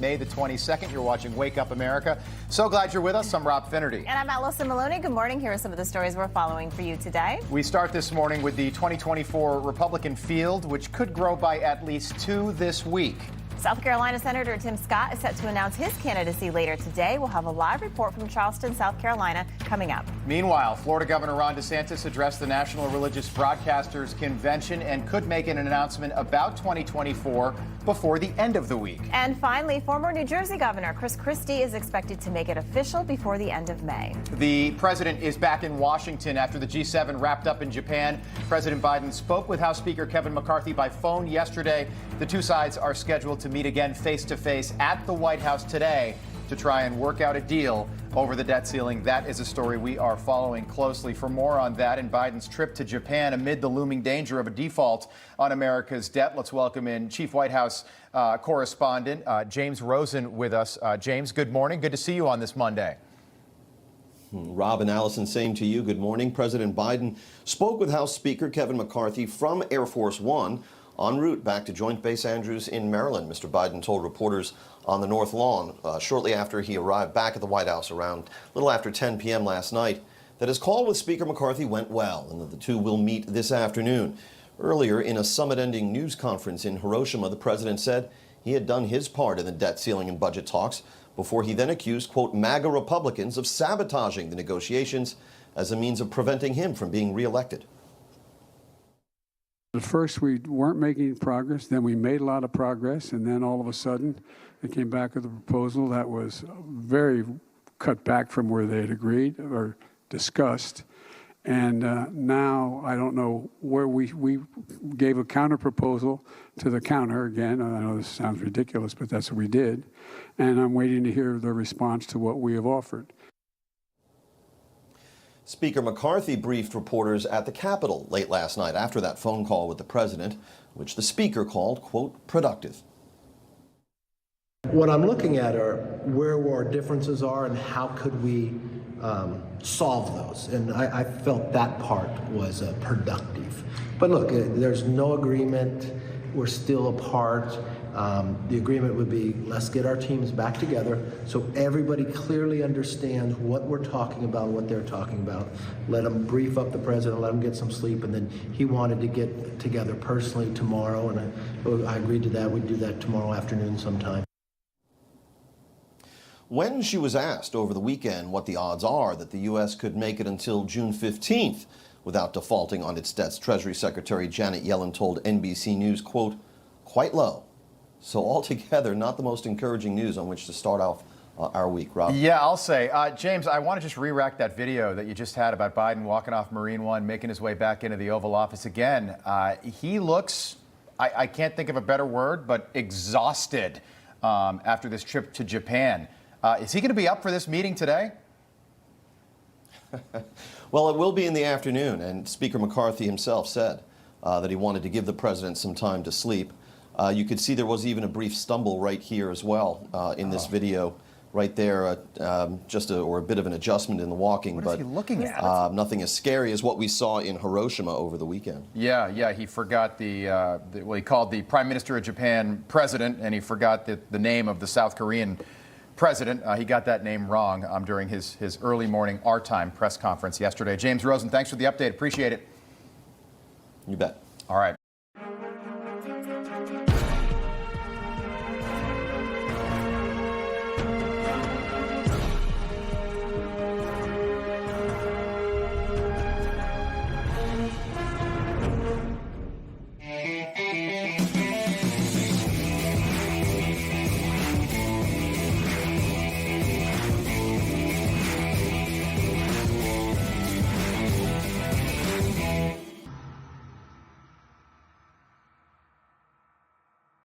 May the 22nd. You're watching Wake Up America. So glad you're with us. I'm Rob Finnerty. And I'm Allison Maloney. Good morning. Here are some of the stories we're following for you today. We start this morning with the 2024 Republican field, which could grow by at least 2 this week. South Carolina Senator Tim Scott is set to announce his candidacy later today. We'll have a live report from Charleston, South Carolina, coming up. Meanwhile, Florida Governor Ron DeSantis addressed the National Religious Broadcasters Convention and could make an announcement about 2024 before the end of the week. And finally, former New Jersey Governor Chris Christie is expected to make it official before the end of May. The president is back in Washington after the G7 wrapped up in Japan. President Biden spoke with House Speaker Kevin McCarthy by phone yesterday. The two sides are scheduled to meet again face-to-face at the White House today to try and work out a deal over the debt ceiling. That is a story we are following closely. For more on that and Biden's trip to Japan amid the looming danger of a default on America's debt, let's welcome in Chief White House Correspondent James Rosen with us. James, good morning. Good to see you on this Monday. Rob and Allison, same to you. Good morning. President Biden spoke with House Speaker Kevin McCarthy from Air Force One en route back to Joint Base Andrews in Maryland. Mr. Biden told reporters on the North Lawn shortly after he arrived back at the White House around a little after 10 p.m. last night that his call with Speaker McCarthy went well and that the two will meet this afternoon. Earlier, in a summit-ending news conference in Hiroshima, the president said he had done his part in the debt ceiling and budget talks before he then accused, quote, MAGA Republicans of sabotaging the negotiations as a means of preventing him from being reelected. At first, we weren't making progress. Then we made a lot of progress. And then all of a sudden, they came back with a proposal that was very cut back from where they had agreed or discussed. And now I don't know where we gave a counter proposal to the counter again. I know this sounds ridiculous, but that's what we did. And I'm waiting to hear the response to what we have offered. Speaker McCarthy briefed reporters at the Capitol late last night after that phone call with the president, which the speaker called, quote, productive. What I'm looking at are where our differences are and how could we solve those. And I felt that part was productive. But look, there's no agreement. We're still apart. The agreement would be, let's get our teams back together so everybody clearly understands what we're talking about, what they're talking about. Let them brief up the president, let him get some sleep, and then he wanted to get together personally tomorrow, and I agreed to that. We'd do that tomorrow afternoon sometime. When she was asked over the weekend what the odds are that the U.S. could make it until June 15th without defaulting on its debts, Treasury Secretary Janet Yellen told NBC News, quote, quite low. So altogether, not the most encouraging news on which to start off our week, Rob. Yeah, I'll say. James, I want to just re-rack that video that you just had about Biden walking off Marine One, making his way back into the Oval Office again. He looks, I can't think of a better word, but exhausted after this trip to Japan. Is he going to be up for this meeting today? Well, it will be in the afternoon, and Speaker McCarthy himself said that he wanted to give the president some time to sleep. You could see there was even a brief stumble right here as well in this video, right there, just a bit of an adjustment in the walking. What is he looking at? Nothing as scary as what we saw in Hiroshima over the weekend. Yeah, he forgot well, he called the Prime Minister of Japan president, and he forgot the name of the South Korean president. He got that name wrong during his early morning our time press conference yesterday. James Rosen, thanks for the update. Appreciate it. You bet. All right.